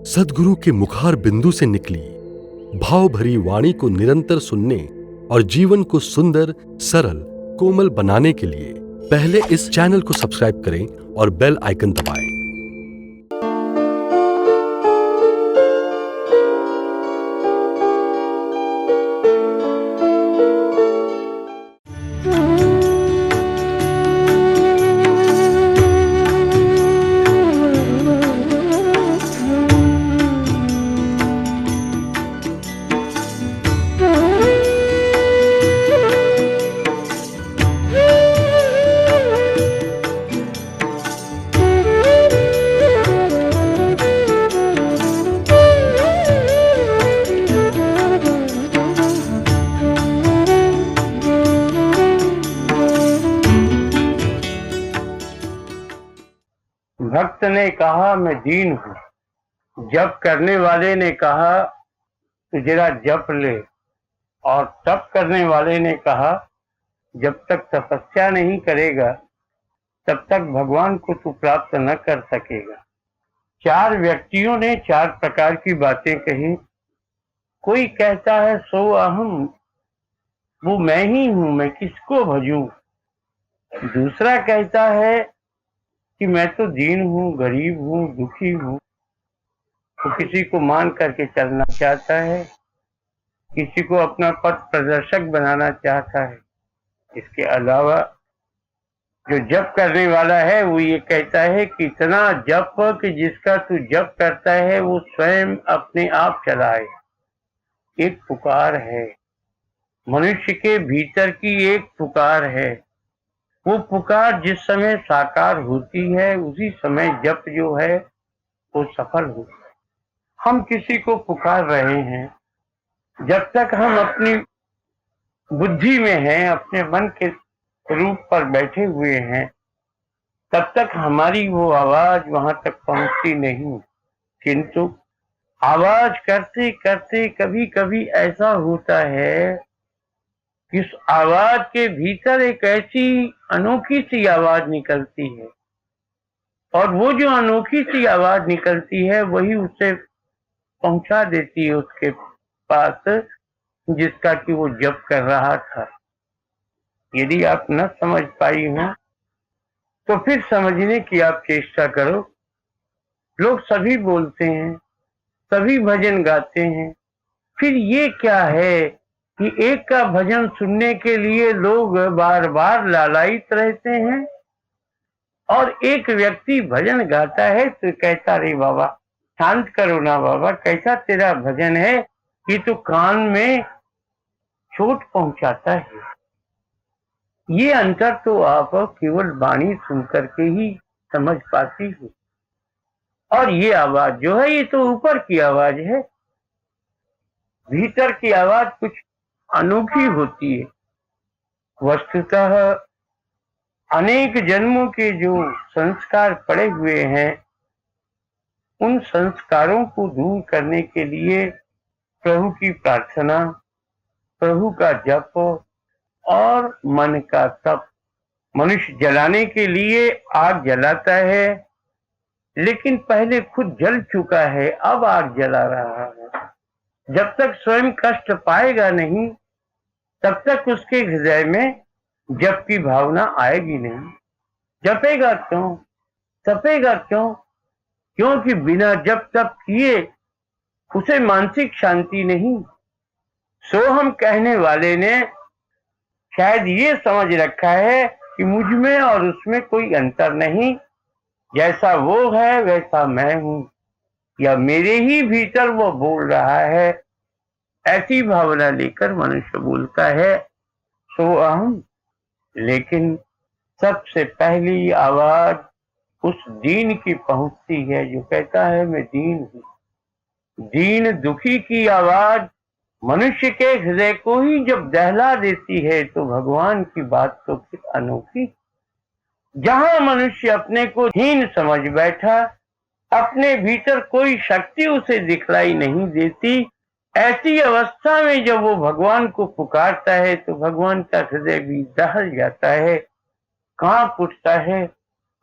सद्गुरु के मुखार बिंदु से निकली भाव भरी वाणी को निरंतर सुनने और जीवन को सुंदर, सरल, कोमल बनाने के लिए पहले इस चैनल को सब्सक्राइब करें और बेल आइकन दबाएं। भक्त ने कहा मैं दीन हूँ, जप करने वाले ने कहा तू जरा जप ले, और तप करने वाले ने कहा जब तक तपस्या नहीं करेगा तब तक भगवान को तू प्राप्त न कर सकेगा। चार व्यक्तियों ने चार प्रकार की बातें कही। कोई कहता है सो अहम, वो मैं ही हूँ, मैं किसको भजूं। दूसरा कहता है कि मैं तो दीन हूँ, गरीब हूँ, दुखी हूँ। तो किसी को मान करके चलना चाहता है, किसी को अपना पथ प्रदर्शक बनाना चाहता है। इसके अलावा जो जप करने वाला है वो ये कहता है कि इतना जप कि जिसका तू जप करता है वो स्वयं अपने आप चलाए। एक पुकार है, मनुष्य के भीतर की एक पुकार है। वो पुकार जिस समय साकार होती है उसी समय जप जो है वो सफल होता है। हम किसी को पुकार रहे हैं, जब तक हम अपनी बुद्धि में हैं, अपने मन के रूप पर बैठे हुए हैं, तब तक हमारी वो आवाज वहां तक पहुंचती नहीं। किंतु आवाज करते करते कभी कभी ऐसा होता है कि इस आवाज के भीतर एक ऐसी अनोखी सी आवाज निकलती है, और वो जो अनोखी सी आवाज निकलती है वही उसे पहुंचा देती है उसके पास जिसका कि वो जप कर रहा था। यदि आप न समझ पाई हो तो फिर समझने की आप चेष्टा करो। लोग सभी बोलते हैं, सभी भजन गाते हैं, फिर ये क्या है कि एक का भजन सुनने के लिए लोग बार बार लालायित रहते हैं, और एक व्यक्ति भजन गाता है तो कहता रे बाबा शांत करो ना बाबा, कैसा तेरा भजन है, ये तो कान में चोट पहुंचाता है। ये अंतर तो आप केवल वाणी सुन करके ही समझ पाती हो। और ये आवाज जो है ये तो ऊपर की आवाज है, भीतर की आवाज कुछ अनोखी होती है। वस्तुतः अनेक जन्मों के जो संस्कार पड़े हुए हैं उन संस्कारों को दूर करने के लिए प्रभु की प्रार्थना, प्रभु का जप और मन का तप। मनुष्य जलाने के लिए आग जलाता है, लेकिन पहले खुद जल चुका है, अब आग जला रहा है। जब तक स्वयं कष्ट पाएगा नहीं तब तक उसके हृदय में जप की भावना आएगी नहीं। जपेगा क्यों, तपेगा क्यों? क्योंकि बिना जप तप किए उसे मानसिक शांति नहीं। सो हम कहने वाले ने शायद ये समझ रखा है कि मुझ में और उसमें कोई अंतर नहीं, जैसा वो है वैसा मैं हूं, या मेरे ही भीतर वो बोल रहा है। ऐसी भावना लेकर मनुष्य बोलता है सो अहम। लेकिन सबसे पहली आवाज उस दीन की पहुंचती है जो कहता है मैं दीन हूं। दीन दुखी की आवाज मनुष्य के हृदय को ही जब दहला देती है तो भगवान की बात तो फिर अनोखी। जहां मनुष्य अपने को हीन समझ बैठा, अपने भीतर कोई शक्ति उसे दिखलाई नहीं देती, ऐसी अवस्था में जब वो भगवान को पुकारता है तो भगवान का हृदय भी दहल जाता है, कांप उठता है।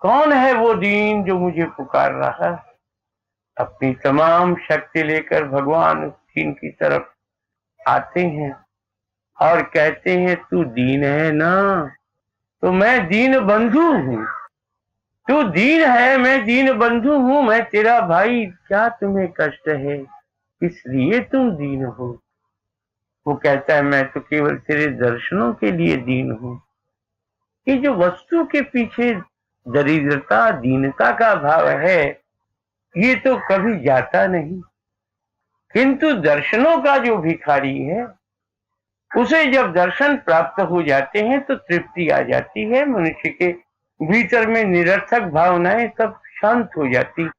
कौन है वो दीन जो मुझे पुकार रहा है? अपनी तमाम शक्ति लेकर भगवान उस दीन की तरफ आते हैं और कहते हैं तू दीन है ना, तो मैं दीन बंधु हूँ। तू दीन है, मैं दीन बंधु हूँ, मैं तेरा भाई, क्या तुम्हें कष्ट है, इसलिए तुम दीन हो। वो कहता है मैं तो केवल तेरे दर्शनों के लिए दीन हूँ। ये जो वस्तु के पीछे दरिद्रता दीनता का भाव है, ये तो कभी जाता नहीं। किंतु दर्शनों का जो भिखारी है, उसे जब दर्शन प्राप्त हो जाते हैं तो तृप्ति आ जाती है। मनुष्य के भीतर में निरर्थक भावनाएं सब शांत हो जाती।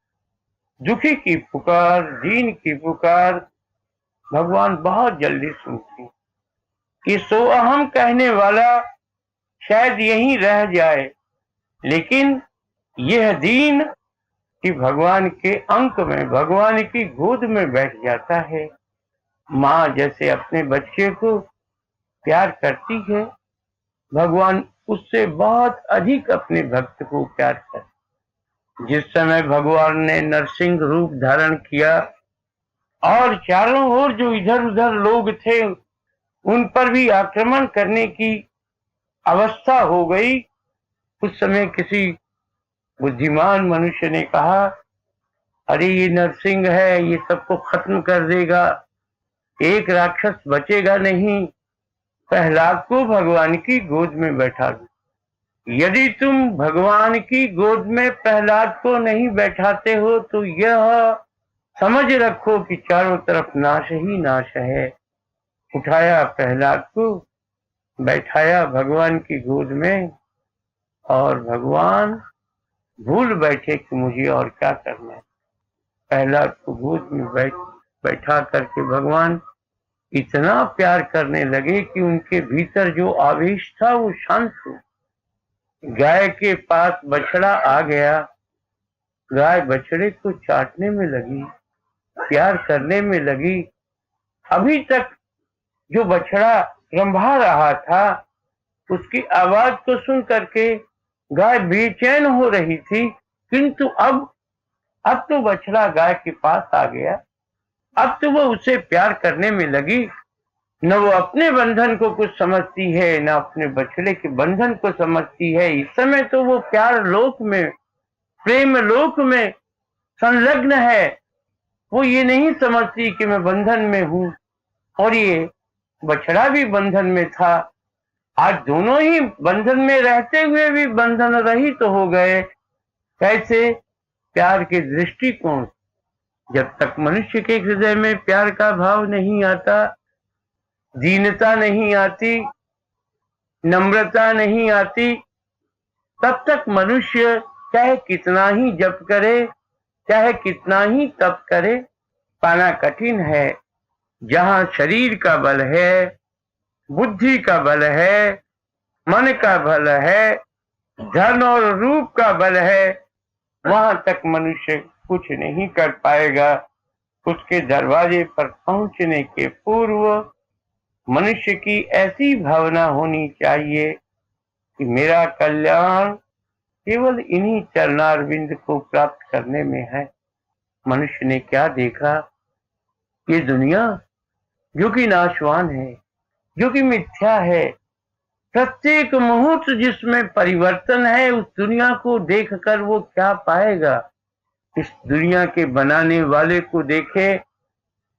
दुखी की पुकार, दीन की पुकार भगवान बहुत जल्दी सुनते हैं। कि सो अहम कहने वाला शायद यहीं रह जाए, लेकिन यह दीन कि भगवान के अंक में, भगवान की गोद में बैठ जाता है। माँ जैसे अपने बच्चे को प्यार करती है, भगवान उससे बहुत अधिक अपने भक्त को प्यार करते। जिस समय भगवान ने नरसिंह रूप धारण किया और चारों ओर जो इधर उधर लोग थे उन पर भी आक्रमण करने की अवस्था हो गई, उस समय किसी बुद्धिमान मनुष्य ने कहा, अरे ये नरसिंह है, ये सबको खत्म कर देगा, एक राक्षस बचेगा नहीं, प्रहलाद को भगवान की गोद में बैठा दो। यदि तुम भगवान की गोद में प्रहलाद को नहीं बैठाते हो तो यह समझ रखो कि चारों तरफ नाश ही नाश है। उठाया प्रहलाद को, बैठाया भगवान की गोद में, और भगवान भूल बैठे कि मुझे और क्या करना है। प्रहलाद को गोद में बैठा करके भगवान इतना प्यार करने लगे कि उनके भीतर जो आवेश था वो शांत हो। गाय के पास बछड़ा आ गया, गाय बछड़े को चाटने में लगी, प्यार करने में लगी। अभी तक जो बछड़ा रंभा रहा था उसकी आवाज को सुन करके गाय बेचैन हो रही थी, किंतु अब तो बछड़ा गाय के पास आ गया। अब तो वो उसे प्यार करने में लगी। न वो अपने बंधन को कुछ समझती है, न अपने बछड़े के बंधन को समझती है। इस समय तो वो प्यार लोक में, प्रेम लोक में संलग्न है। वो ये नहीं समझती कि मैं बंधन में हूँ, और ये बछड़ा भी बंधन में था। आज दोनों ही बंधन में रहते हुए भी बंधन रहित तो हो गए। कैसे? प्यार के दृष्टिकोण। जब तक मनुष्य के हृदय में प्यार का भाव नहीं आता, दीनता नहीं आती, नम्रता नहीं आती, तब तक मनुष्य चाहे कितना ही जप करे, चाहे कितना ही तप करे, पाना कठिन है। जहां शरीर का बल है, बुद्धि का बल है, मन का बल है, धन और रूप का बल है, वहां तक मनुष्य कुछ नहीं कर पाएगा। उसके दरवाजे पर पहुंचने के पूर्व मनुष्य की ऐसी भावना होनी चाहिए कि मेरा कल्याण केवल इन्हीं चरणारविंद को प्राप्त करने में है। मनुष्य ने क्या देखा? ये दुनिया जो कि नाशवान है, जो कि मिथ्या है, प्रत्येक मुहूर्त जिसमें परिवर्तन है, उस दुनिया को देखकर वो क्या पाएगा? इस दुनिया के बनाने वाले को देखे,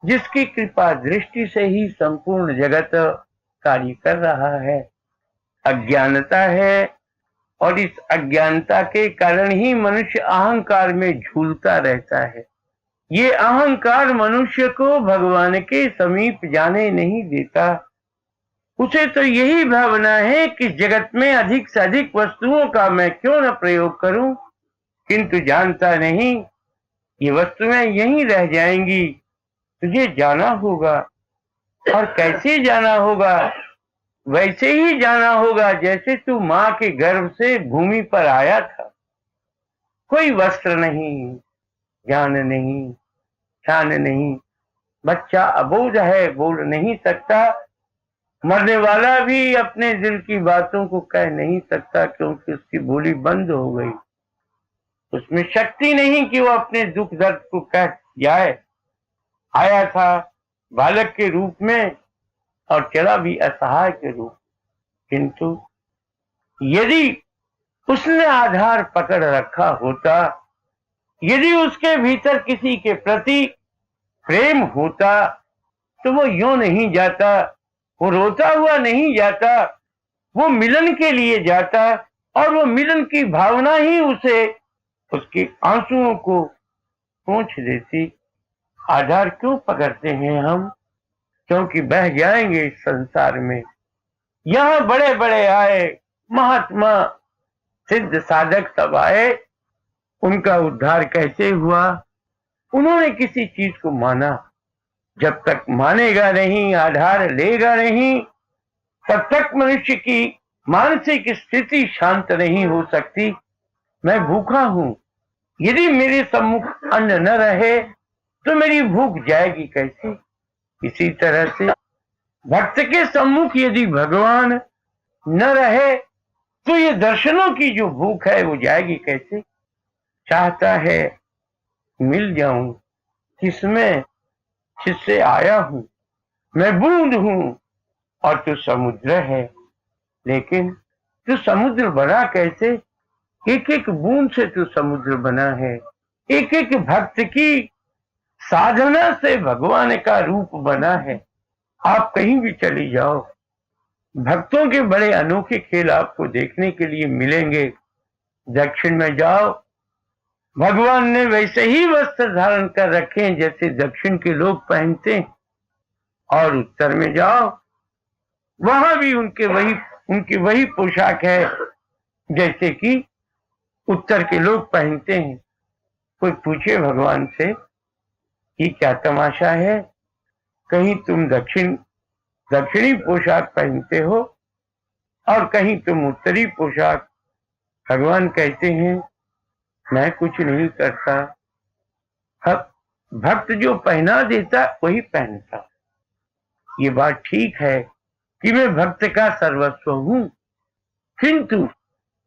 जिसकी कृपा दृष्टि से ही संपूर्ण जगत कार्य कर रहा है। अज्ञानता है, और इस अज्ञानता के कारण ही मनुष्य अहंकार में झूलता रहता है। ये अहंकार मनुष्य को भगवान के समीप जाने नहीं देता। उसे तो यही भावना है कि जगत में अधिक से अधिक वस्तुओं का मैं क्यों न प्रयोग करूं, किंतु जानता नहीं ये वस्तुएं यहीं रह जाएंगी। तुझे जाना होगा, और कैसे जाना होगा? वैसे ही जाना होगा जैसे तू माँ के गर्भ से भूमि पर आया था। कोई वस्त्र नहीं, ज्ञान नहीं, शान नहीं, बच्चा अबोध है, बोल नहीं सकता। मरने वाला भी अपने दिल की बातों को कह नहीं सकता, क्योंकि उसकी बोली बंद हो गई। उसमें शक्ति नहीं कि वो अपने दुख दर्द को कह जाए। आया था बालक के रूप में और चला भी असहाय के रूप। किंतु यदि उसने आधार पकड़ रखा होता, यदि उसके भीतर किसी के प्रति प्रेम होता, तो वो यूं नहीं जाता, वो रोता हुआ नहीं जाता, वो मिलन के लिए जाता और वो मिलन की भावना ही उसे उसके आंसुओं को पोंछ देती। आधार क्यों पकड़ते हैं हम? क्योंकि बह जाएंगे इस संसार में। यहाँ बड़े बड़े आए, महात्मा सिद्ध साधक सब आए, उनका उद्धार कैसे हुआ? उन्होंने किसी चीज को माना। जब तक मानेगा नहीं, आधार लेगा नहीं, तब तक मनुष्य की मानसिक स्थिति शांत नहीं हो सकती। मैं भूखा हूं, यदि मेरे सम्मुख अन्न न रहे तो मेरी भूख जाएगी कैसे? इसी तरह से भक्त के सम्मुख यदि भगवान न रहे तो ये दर्शनों की जो भूख है वो जाएगी कैसे? चाहता है मिल जाऊं किसमें जिससे आया हूं, मैं बूंद हूं और तू समुद्र है। लेकिन तू समुद्र बना कैसे? एक एक बूंद से तू समुद्र बना है। एक एक भक्त की साधना से भगवान का रूप बना है। आप कहीं भी चली जाओ, भक्तों के बड़े अनोखे खेल आपको देखने के लिए मिलेंगे। दक्षिण में जाओ, भगवान ने वैसे ही वस्त्र धारण कर रखे हैं जैसे दक्षिण के लोग पहनते हैं। और उत्तर में जाओ, वहां भी उनकी वही पोशाक है जैसे कि उत्तर के लोग पहनते हैं। कोई पूछे भगवान से ये क्या तमाशा है? कहीं तुम दक्षिणी पोशाक पहनते हो और कहीं तुम उत्तरी पोशाक। भगवान कहते हैं मैं कुछ नहीं करता, भक्त जो पहना देता वही पहनता। ये बात ठीक है कि मैं भक्त का सर्वस्व हूं, किंतु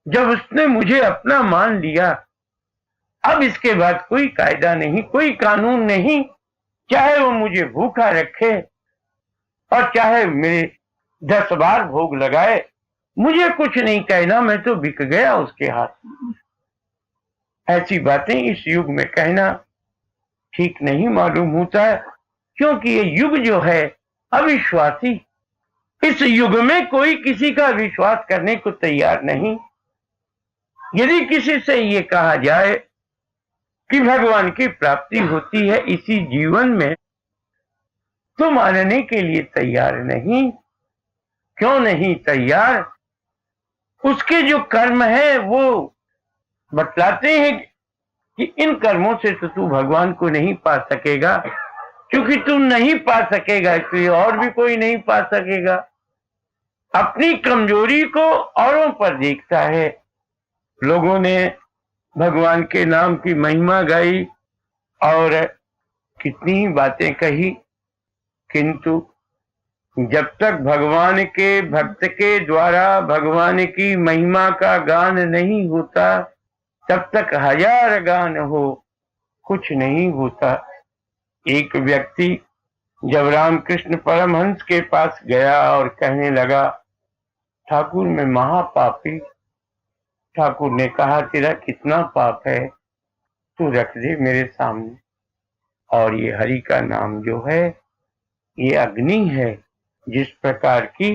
जब उसने मुझे अपना मान लिया, अब इसके बाद कोई कायदा नहीं, कोई कानून नहीं, चाहे वो मुझे भूखा रखे और चाहे मेरे 10 बार भोग लगाए, मुझे कुछ नहीं कहना, मैं तो बिक गया उसके हाथ। ऐसी बातें इस युग में कहना ठीक नहीं मालूम होता है, क्योंकि ये युग जो है अविश्वासी। इस युग में कोई किसी का विश्वास करने को तैयार नहीं। यदि किसी से ये कहा जाए कि भगवान की प्राप्ति होती है इसी जीवन में, तो मानने के लिए तैयार नहीं। क्यों नहीं तैयार? उसके जो कर्म है वो बतलाते हैं कि इन कर्मों से तो तू भगवान को नहीं पा सकेगा। क्योंकि तू नहीं पा सकेगा इसलिए और भी कोई नहीं पा सकेगा। अपनी कमजोरी को औरों पर देखता है। लोगों ने भगवान के नाम की महिमा गाई और कितनी ही बातें कही, किंतु जब तक भगवान के भक्त के द्वारा भगवान की महिमा का गान नहीं होता, तब तक 1000 गान हो कुछ नहीं होता। एक व्यक्ति जब रामकृष्ण परमहंस के पास गया और कहने लगा, ठाकुर मैं महापापी। ठाकुर ने कहा तेरा कितना पाप है, तू रख दे मेरे सामने। और ये हरि का नाम जो है ये अग्नि है, जिस प्रकार की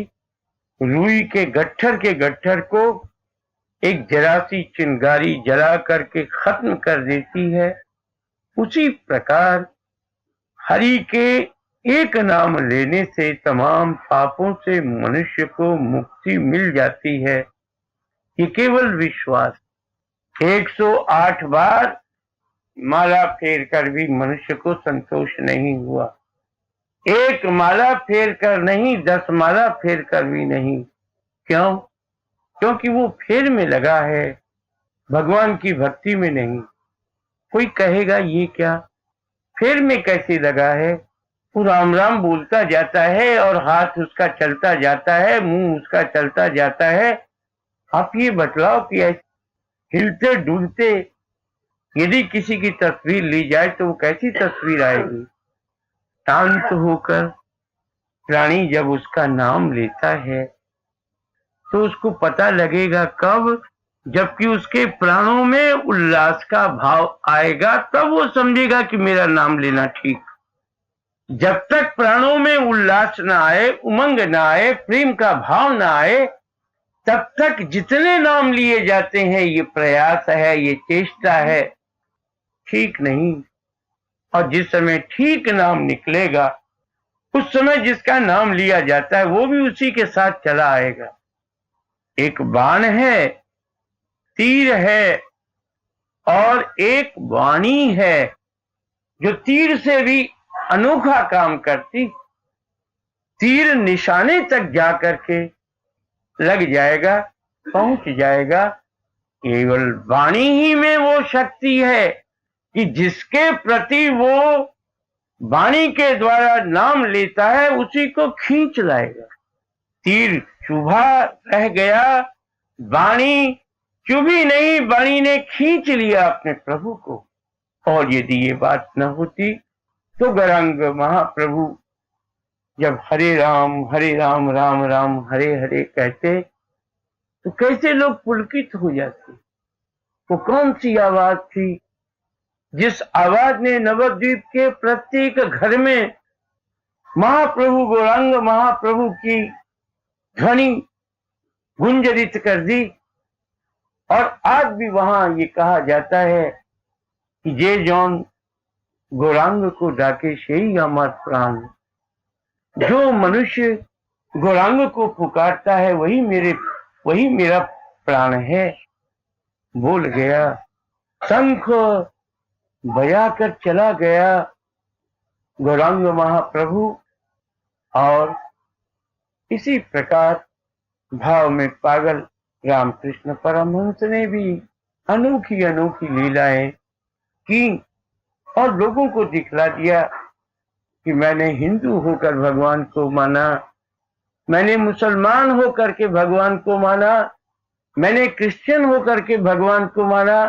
रुई के गट्ठर को एक जरा सी चिंगारी जला करके खत्म कर देती है, उसी प्रकार हरि के एक नाम लेने से तमाम पापों से मनुष्य को मुक्ति मिल जाती है। ये केवल विश्वास। 108 बार माला फेर कर भी मनुष्य को संतोष नहीं हुआ। एक माला फेर कर नहीं, 10 माला फेर कर भी नहीं। क्यों? क्योंकि वो फेर में लगा है, भगवान की भक्ति में नहीं। कोई कहेगा ये क्या, फेर में कैसे लगा है? वो राम राम बोलता जाता है और हाथ उसका चलता जाता है, मुंह उसका चलता जाता है। आप ये बतलाओ कि हिलते डुलते यदि किसी की तस्वीर ली जाए तो वो कैसी तस्वीर आएगी? शांत होकर प्राणी जब उसका नाम लेता है तो उसको पता लगेगा कब, जबकि उसके प्राणों में उल्लास का भाव आएगा, तब वो समझेगा कि मेरा नाम लेना ठीक। जब तक प्राणों में उल्लास ना आए, उमंग ना आए, प्रेम का भाव ना आए, तब तक जितने नाम लिए जाते हैं ये प्रयास है, ये चेष्टा है, ठीक नहीं। और जिस समय ठीक नाम निकलेगा उस समय जिसका नाम लिया जाता है वो भी उसी के साथ चला आएगा। एक बाण है, तीर है और एक वाणी है जो तीर से भी अनोखा काम करती। तीर निशाने तक जाकर के लग जाएगा, पहुंच जाएगा। केवल वाणी ही में वो शक्ति है कि जिसके प्रति वो वाणी के द्वारा नाम लेता है उसी को खींच लाएगा। तीर चुभा रह गया, वाणी चुभी नहीं, वाणी ने खींच लिया अपने प्रभु को। और यदि ये बात न होती तो गौरांग महाप्रभु जब हरे राम राम राम हरे हरे कहते तो कैसे लोग पुलकित हो जाते। वो कौन सी आवाज थी जिस आवाज ने नवद्वीप के प्रत्येक घर में महाप्रभु गौरांग महाप्रभु की ध्वनि गुंजरित कर दी। और आज भी वहां ये कहा जाता है कि जे जौन गौरांग को डाके शेई अमर प्राण। जो मनुष्य गौरांग को पुकारता है वही मेरा प्राण है। बोल गया, शंख बजाकर चला गया गौरांग महाप्रभु। और इसी प्रकार भाव में पागल रामकृष्ण परमहंस ने भी अनोखी अनोखी लीलाएं की और लोगों को दिखला दिया कि मैंने हिंदू होकर भगवान को माना, मैंने मुसलमान होकर के भगवान को माना, मैंने क्रिश्चियन होकर के भगवान को माना,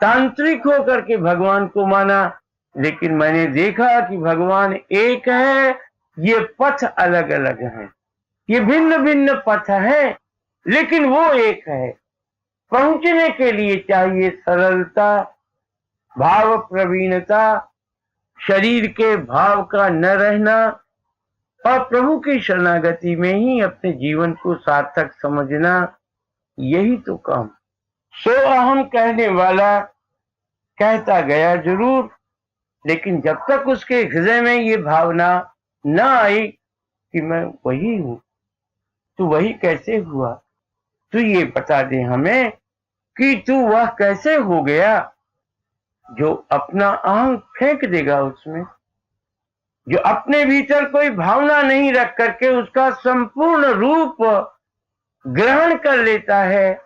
तांत्रिक होकर के भगवान को माना, लेकिन मैंने देखा कि भगवान एक है। ये पथ अलग अलग हैं, ये भिन्न भिन्न पथ हैं, लेकिन वो एक है। पहुंचने के लिए चाहिए सरलता, भाव प्रवीणता, शरीर के भाव का न रहना और प्रभु की शरणागति में ही अपने जीवन को सार्थक समझना। यही तो काम। सो अहम कहने वाला कहता गया जरूर, लेकिन जब तक उसके हृदय में ये भावना न आई कि मैं वही हूं, तू वही कैसे हुआ? तू ये बता दे हमें कि तू वह कैसे हो गया जो अपना अहं फेंक देगा उसमें, जो अपने भीतर कोई भावना नहीं रख करके उसका संपूर्ण रूप ग्रहण कर लेता है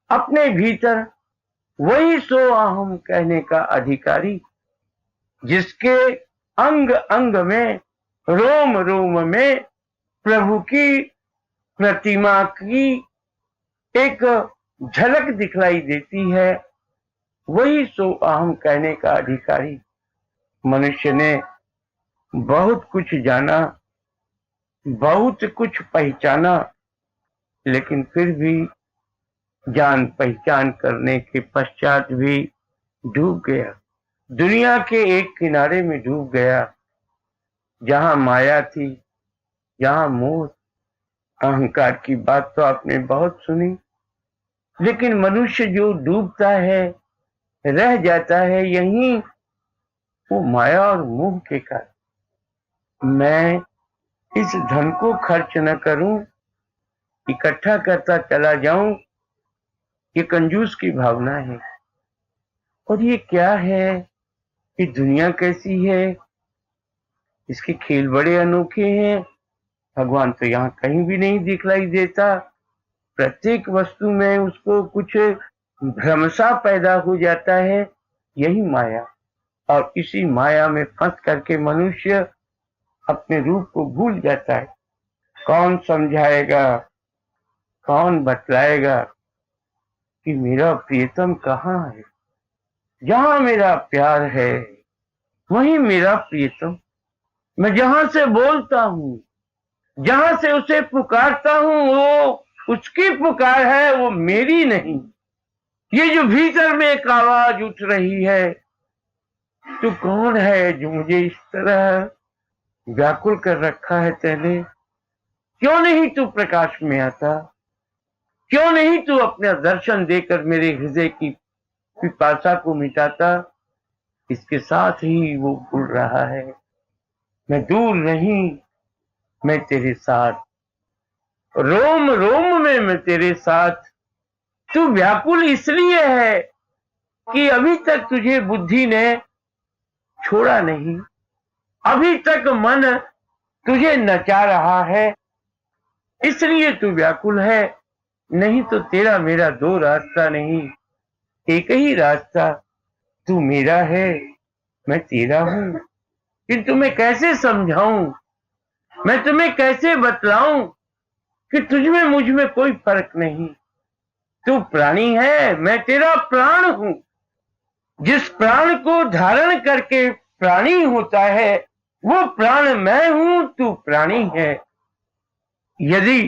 अपने भीतर। वही सो अहम कहने का अधिकारी, जिसके अंग अंग में, रोम रोम में प्रभु की प्रतिमा की एक झलक दिखलाई देती है। वही सो अहम कहने का अधिकारी। मनुष्य ने बहुत कुछ जाना, बहुत कुछ पहचाना, लेकिन फिर भी जान पहचान करने के पश्चात भी डूब गया। दुनिया के एक किनारे में डूब गया, जहां माया थी, जहां मोह, अहंकार की बात तो आपने बहुत सुनी। लेकिन मनुष्य जो डूबता है, रह जाता है यहीं, वो माया और मोह के कारण। मैं इस धन को खर्च न करूं, इकट्ठा करता चला जाऊं, ये कंजूस की भावना है। और ये क्या है, ये दुनिया कैसी है, इसके खेल बड़े अनोखे हैं। भगवान तो यहाँ कहीं भी नहीं दिखलाई देता। प्रत्येक वस्तु में उसको कुछ भ्रमसा पैदा हो जाता है, यही माया। और इसी माया में फंस करके मनुष्य अपने रूप को भूल जाता है। कौन समझाएगा, कौन बतलाएगा कि मेरा प्रियतम कहाँ है? जहां मेरा प्यार है वहीं मेरा प्रियतम। मैं जहां से बोलता हूँ, जहां से उसे पुकारता हूँ, वो उसकी पुकार है, वो मेरी नहीं। ये जो भीतर में एक आवाज उठ रही है, तू कौन है जो मुझे इस तरह व्याकुल कर रखा है तेने? क्यों नहीं तू प्रकाश में आता? क्यों नहीं तू अपना दर्शन देकर मेरे हृदय की पिपासा को मिटाता? इसके साथ ही वो बोल रहा है, मैं दूर नहीं, मैं तेरे साथ, रोम रोम में मैं तेरे साथ। तू व्याकुल इसलिए है कि अभी तक तुझे बुद्धि ने छोड़ा नहीं, अभी तक मन तुझे नचा रहा है, इसलिए तू व्याकुल है। नहीं तो तेरा मेरा दो रास्ता नहीं, एक ही रास्ता। तू मेरा है, मैं तेरा हूं। किंतु मैं कैसे समझाऊं, मैं तुम्हें कैसे बतलाऊं कि तुझमें मुझ में कोई फर्क नहीं। तू प्राणी है, मैं तेरा प्राण हूं। जिस प्राण को धारण करके प्राणी होता है, वो प्राण मैं हूं, तू प्राणी है। यदि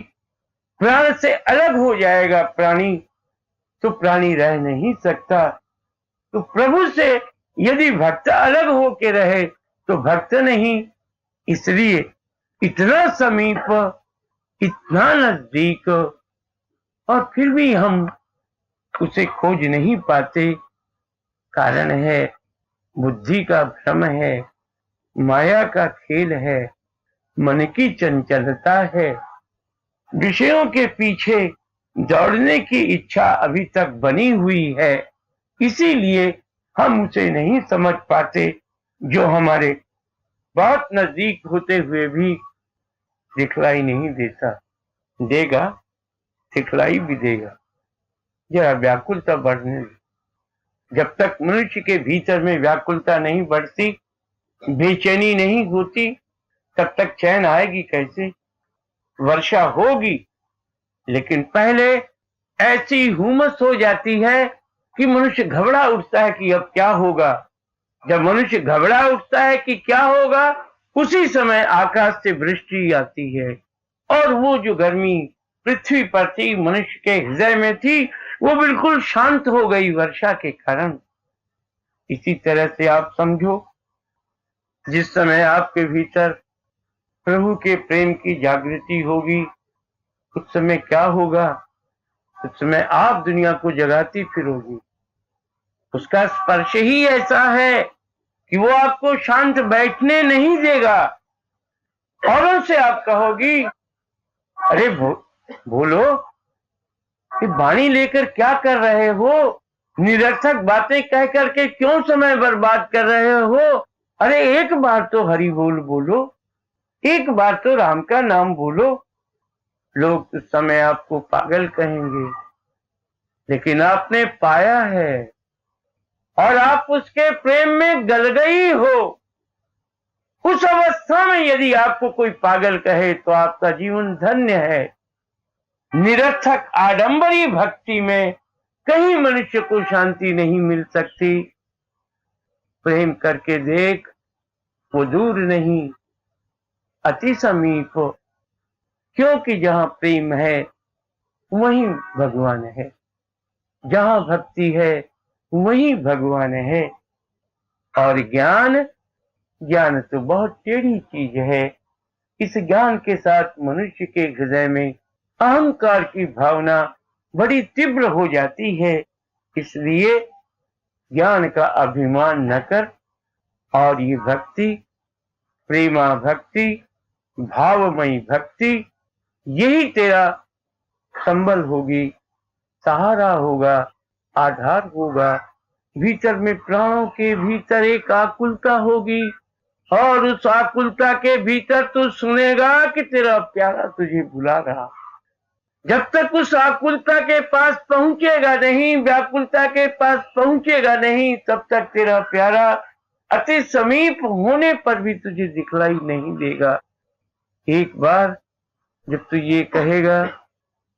प्राण से अलग हो जाएगा प्राणी, तो प्राणी रह नहीं सकता। तो प्रभु से यदि भक्त अलग होके रहे तो भक्त नहीं। इसलिए इतना समीप, इतना नजदीक, और फिर भी हम उसे खोज नहीं पाते। कारण है बुद्धि का भ्रम है, माया का खेल है, मन की चंचलता है, विषयों के पीछे दौड़ने की इच्छा अभी तक बनी हुई है। इसीलिए हम उसे नहीं समझ पाते, जो हमारे बहुत नजदीक होते हुए भी दिखलाई नहीं देता। देगा, दिखलाई भी देगा। जरा व्याकुलता बढ़ने दे। जब तक मनुष्य के भीतर में व्याकुलता नहीं बढ़ती, बेचैनी नहीं होती, तब तक चैन आएगी कैसे? वर्षा होगी, लेकिन पहले ऐसी हुमस हो जाती है कि मनुष्य घबरा उठता है कि अब क्या होगा। जब मनुष्य घबरा उठता है कि क्या होगा, उसी समय आकाश से वृष्टि आती है, और वो जो गर्मी पृथ्वी पर थी, मनुष्य के हृदय में थी, वो बिल्कुल शांत हो गई वर्षा के कारण। इसी तरह से आप समझो, जिस समय आपके भीतर प्रभु के प्रेम की जागृति होगी, उस समय क्या होगा? उस समय आप दुनिया को जगाती फिरोगी। उसका स्पर्श ही ऐसा है कि वो आपको शांत बैठने नहीं देगा। औरों से आप कहोगी, अरे बोलो, ये वाणी लेकर क्या कर रहे हो? निरर्थक बातें कह करके क्यों समय बर्बाद कर रहे हो? अरे एक बार तो हरि बोल बोलो, एक बार तो राम का नाम बोलो। लोग उस समय आपको पागल कहेंगे, लेकिन आपने पाया है और आप उसके प्रेम में गल गई हो। उस अवस्था में यदि आपको कोई पागल कहे तो आपका जीवन धन्य है। निरर्थक आडंबरी भक्ति में कहीं मनुष्य को शांति नहीं मिल सकती। प्रेम करके देख, वो दूर नहीं, अति समीप हो। क्योंकि जहां प्रेम है वहीं भगवान है, जहां भक्ति है वहीं भगवान है। और ज्ञान, ज्ञान तो बहुत टेढ़ी चीज है। इस ज्ञान के साथ मनुष्य के हृदय में अहंकार की भावना बड़ी तीव्र हो जाती है। इसलिए ज्ञान का अभिमान न कर, और ये भक्ति, प्रेमा भक्ति, भावमयी भक्ति, यही तेरा संबल होगी, सहारा होगा, आधार होगा। भीतर में प्राणों के भीतर एक आकुलता होगी, और उस आकुलता के भीतर तू सुनेगा कि तेरा प्यारा तुझे बुला रहा। जब तक उस आकुलता के पास पहुंचेगा नहीं, व्याकुलता के पास पहुंचेगा नहीं, तब तक तेरा प्यारा अति समीप होने पर भी तुझे दिखलाई नहीं देगा। एक बार जब तू ये कहेगा,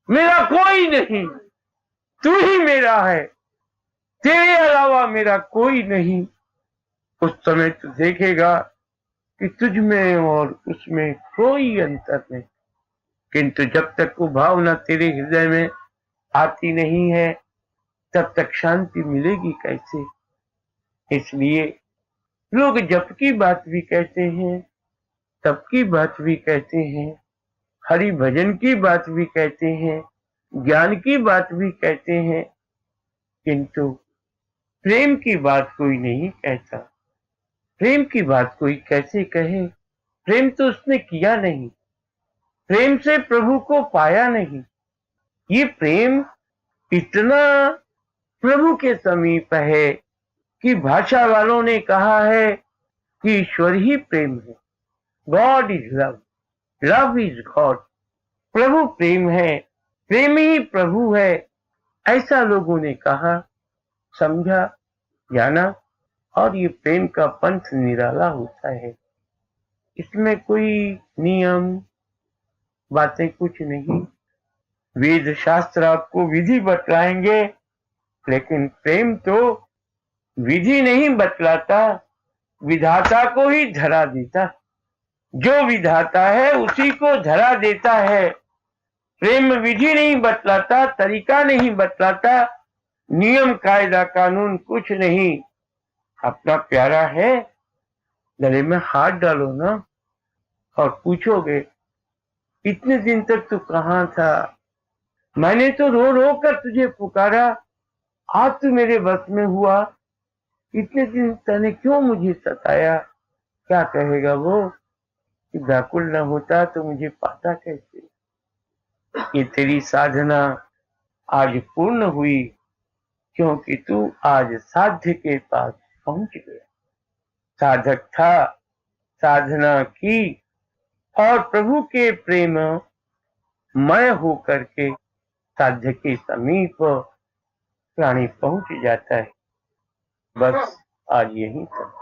मेरा कोई नहीं, तू ही मेरा है, तेरे अलावा मेरा कोई नहीं, उस समय तू देखेगा कि तुझ में और उसमें कोई अंतर नहीं। किंतु जब तक वो भावना तेरे हृदय में आती नहीं है, तब तक शांति मिलेगी कैसे? इसलिए लोग जप की बात भी कहते हैं, तप की बात भी कहते हैं, हरि भजन की बात भी कहते हैं, ज्ञान की बात भी कहते हैं, किंतु प्रेम की बात कोई नहीं कहता। प्रेम की बात कोई कैसे कहे? प्रेम तो उसने किया नहीं, प्रेम से प्रभु को पाया नहीं। ये प्रेम इतना प्रभु के समीप है कि भाषा वालों ने कहा है कि ईश्वर ही प्रेम है। God is love, love is God. प्रभु प्रेम है, प्रेम ही प्रभु है, ऐसा लोगों ने कहा, समझा, जाना। और ये प्रेम का पंथ निराला होता है, इसमें कोई नियम बातें कुछ नहीं। वेद शास्त्र आपको विधि बतलाएंगे, लेकिन प्रेम तो विधि नहीं बतलाता, विधाता को ही धरा देता। जो विधाता है उसी को धरा देता है। प्रेम विधि नहीं बतलाता, तरीका नहीं बतलाता, नियम कायदा कानून कुछ नहीं। अपना प्यारा है, गले में हाथ डालो ना और पूछोगे इतने दिन तक तू कहाँ था? मैंने तो रो रो कर तुझे पुकारा, आज तू मेरे बस में हुआ, इतने दिन तूने क्यों मुझे सताया? क्या कहेगा वो कि व्याकुल न होता तो मुझे पाता कैसे? ये तेरी साधना आज पूर्ण हुई, क्योंकि तू आज साध्य के पास पहुंच गया। साधक था, साधना की और प्रभु के प्रेम मय होकर के साध्य के समीप प्राणी पहुंच जाता है। बस आज यही था।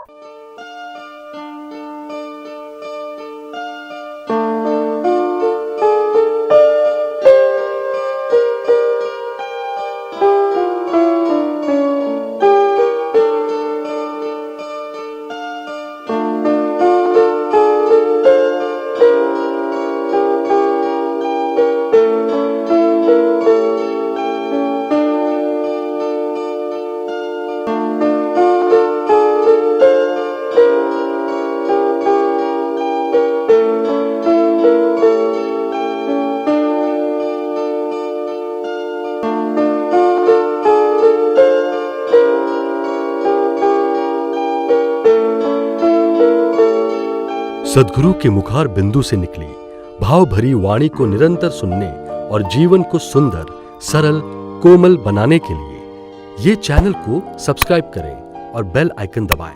सद्गुरु के मुखार बिंदु से निकली भाव भरी वाणी को निरंतर सुनने और जीवन को सुंदर, सरल, कोमल बनाने के लिए ये चैनल को सब्सक्राइब करें और बेल आइकन दबाएं।